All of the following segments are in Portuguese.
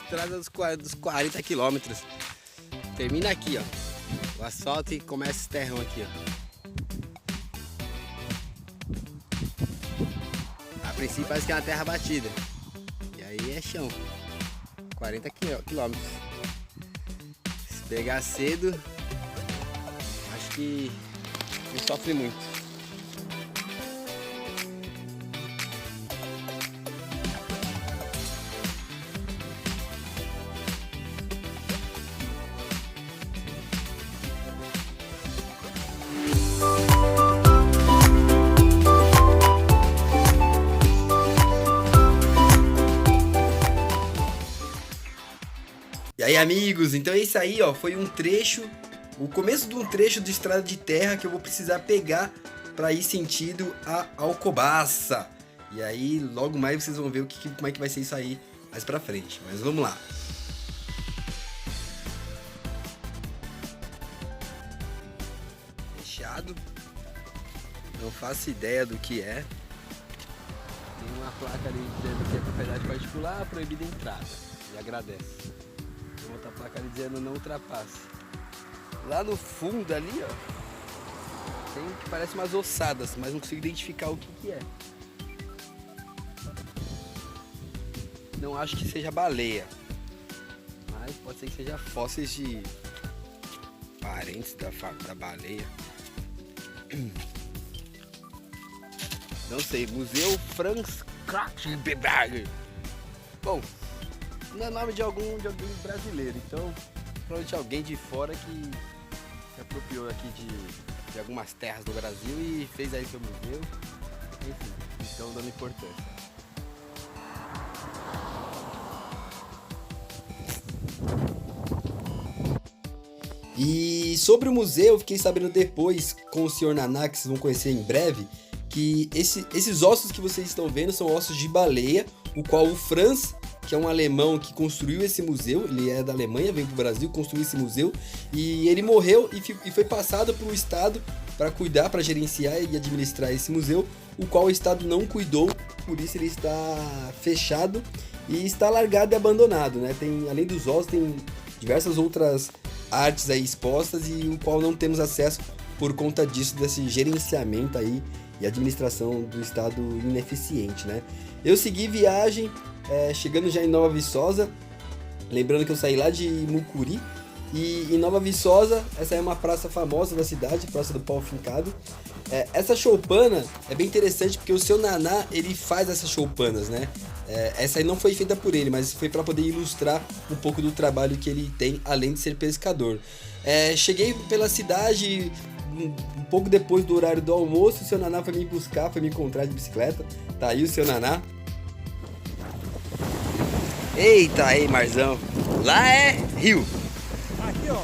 estrada dos 40 quilômetros. Termina aqui, ó. O asfalto e começa esse terrão aqui, ó. A princípio parece que é uma terra batida. E aí é chão. 40 quilômetros. Se pegar cedo, acho que não sofre muito. E aí, amigos, então é isso aí, ó, foi um trecho, o começo de um trecho de estrada de terra que eu vou precisar pegar para ir sentido a Alcobaça. E aí, logo mais vocês vão ver como é que vai ser isso aí mais pra frente, mas vamos lá. Fechado, não faço ideia do que é. Tem uma placa ali dizendo que é propriedade particular, proibida a entrada, e agradece. Outra placa ali dizendo não ultrapasse. Lá no fundo ali, ó, tem que parece umas ossadas, mas não consigo identificar o que é. Não acho que seja baleia, mas pode ser que seja fósseis de parentes da baleia. Não sei, Museu Franz Kraftwerk. Bom, não é nome de alguém brasileiro, então provavelmente alguém de fora que se apropriou aqui de algumas terras do Brasil e fez aí seu museu. Enfim, estão dando importância. E sobre o museu, eu fiquei sabendo depois com o Sr. Naná, que vocês vão conhecer em breve, que esses ossos que vocês estão vendo são ossos de baleia, o qual o Franz, que é um alemão que construiu esse museu, ele é da Alemanha, veio para o Brasil, construiu esse museu, e ele morreu e foi passado para o Estado para cuidar, para gerenciar e administrar esse museu, o qual o Estado não cuidou, por isso ele está fechado e está largado e abandonado, né? Além dos ossos, tem diversas outras artes aí expostas e o qual não temos acesso por conta disso, desse gerenciamento aí e administração do Estado ineficiente, né? Eu segui viagem, chegando já em Nova Viçosa, lembrando que eu saí lá de Mucuri, e em Nova Viçosa, essa é uma praça famosa da cidade, Praça do Pau Fincado. Essa choupana é bem interessante porque o seu Naná, ele faz essas choupanas, né? Essa aí não foi feita por ele, mas foi para poder ilustrar um pouco do trabalho que ele tem, além de ser pescador. Cheguei pela cidade um pouco depois do horário do almoço, o seu Naná foi me buscar, foi me encontrar de bicicleta. Tá aí o seu Naná. Eita aí, Marzão. Lá é rio. Aqui, ó,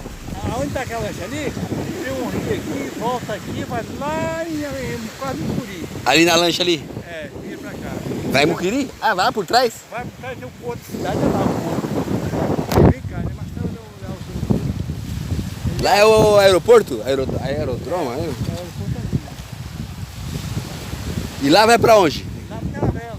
aonde tá aquela lancha ali, tem um rio aqui, volta aqui, vai lá em quase Mucuri. Ali na lancha ali? Vira pra cá. Vai Mucuri? Ah, vai por trás? Vai por trás, tem um porto de cidade, é lá o porto. Vem cá, né? Mas tá lá é o aeroporto? Aerodromo? É o porto ali. E lá vai pra onde? Lá pra Caravela.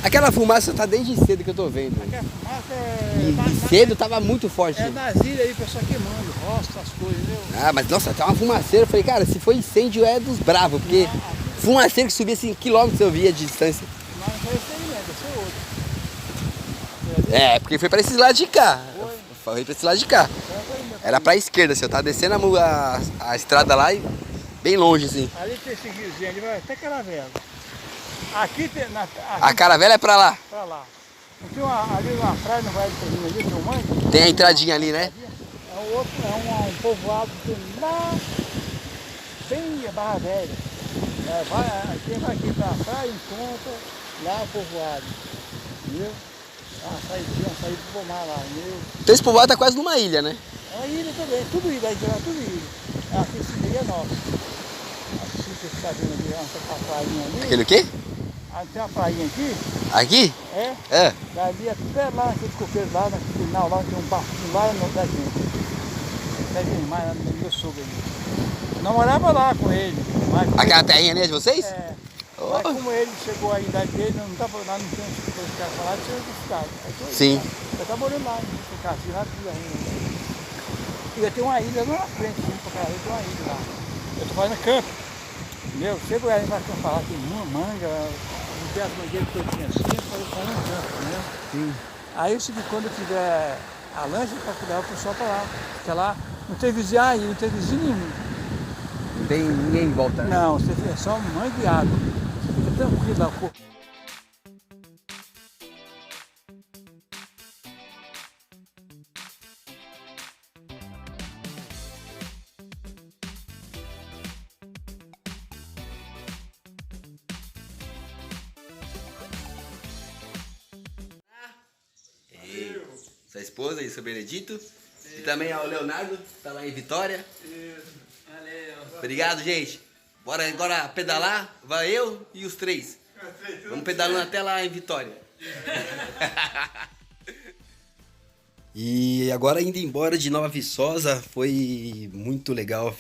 Aquela fumaça tá desde cedo que eu tô vendo. Aquela fumaça E cedo tava muito forte. É nas ilhas aí, o pessoal queimando, roça, as coisas, entendeu? Ah, mas nossa, tá uma fumaceira. Eu falei, cara, se for incêndio é dos bravos, porque fumaceira que subia assim, quilômetros eu via de distância. Mas não foi esse aí, né? Deve ser outro. Porque foi pra esse lado de cá. Foi pra esse lado de cá. Era pra esquerda, assim, eu tava descendo a estrada lá e bem longe, assim. Ali tem esse riozinho, ali vai até Caravela. Aqui tem. A Caravela é pra lá. Pra lá. Não tem ali uma praia no Vale do Caminho ali, tem um monte? Tem a entradinha ali, né? É o outro, um povoado que tem lá, bem a Barra Velha. Vai aqui pra praia, encontra lá o povoado. Entendeu? Uma saída pro pomar lá, entendeu? Então esse povoado tá quase numa ilha, né? É uma ilha também, tudo ilha, aí é tudo ilha. Aqui esse meio é nosso. Aqui você está vendo ali, essa prainha ali. Aquele o quê? Tem uma prainha aqui. Aqui? É. Dali até lá, aquele coqueiro lá, no final lá, tem um barquinho lá no da gente. Tem mais no meu sogro ali. Não morava lá com ele. Aquela terrinha ali é de vocês? Mas como ele chegou aí da dele, não estava lá, não tinha que ficar falado, tinha que ficar. Sim. Eu estava morando lá, no Cassi, lá tudo ainda. E eu tenho uma ilha lá na frente, pra caralho, eu tenho uma ilha lá. Eu estou fazendo campo. Entendeu? Chego aí para falar, tem uma manga, não tem as mangueiras que eu tinha assim, eu falei, fazendo campo, né? Sim. Aí eu segui, quando eu tiver a lancha, para cuidar o pessoal para lá. Porque lá não tem vizinho aí, não tem vizinho nenhum. Não tem ninguém em volta, né? Não, você é só mãe de água. Você fica tranquilo lá. Sua esposa e seu Benedito. E também ao Leonardo, tá lá em Vitória. Valeu. Obrigado, gente. Bora agora pedalar. Vai eu e os três. Vamos pedalando até lá em Vitória. E agora indo embora de Nova Viçosa, foi muito legal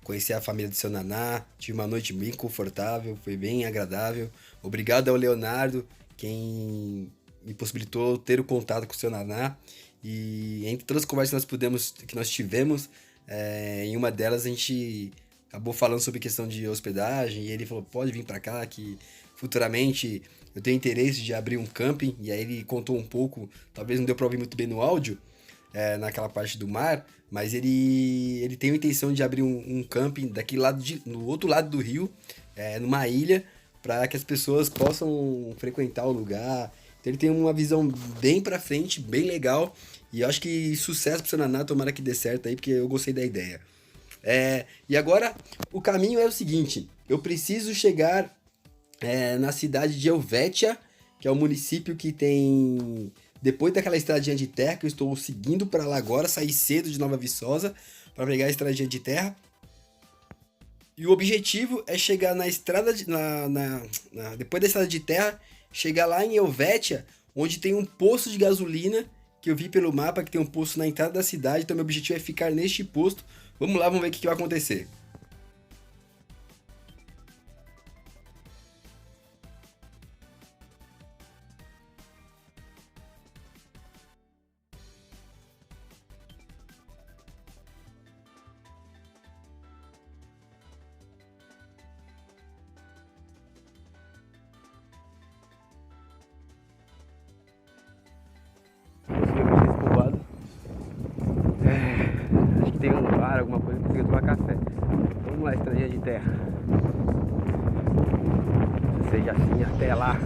conhecer a família do seu Naná. Tive uma noite bem confortável, foi bem agradável. Obrigado ao Leonardo, quem me possibilitou ter o contato com o seu Naná. E entre todas as conversas que nós tivemos, em uma delas a gente acabou falando sobre questão de hospedagem, e ele falou, pode vir para cá, que futuramente eu tenho interesse de abrir um camping. E aí ele contou um pouco, talvez não deu para ouvir muito bem no áudio, naquela parte do mar, mas ele tem a intenção de abrir um camping daquele lado no outro lado do rio, numa ilha, para que as pessoas possam frequentar o lugar. Então ele tem uma visão bem pra frente, bem legal, e eu acho que sucesso pro seu Naná, tomara que dê certo aí, porque eu gostei da ideia. E agora, o caminho é o seguinte, eu preciso chegar na cidade de Helvétia, que é o município que tem, depois daquela estradinha de terra, que eu estou seguindo para lá agora, sair cedo de Nova Viçosa, para pegar a estradinha de terra. E o objetivo é chegar na estrada, depois da estrada de terra, chegar lá em Helvétia, onde tem um posto de gasolina, que eu vi pelo mapa, que tem um posto na entrada da cidade, então meu objetivo é ficar neste posto. Vamos lá, vamos ver o que vai acontecer. Acho que tem um bar, alguma coisa que consiga tomar café. Vamos lá, estradinha de terra. Seja assim, até lá.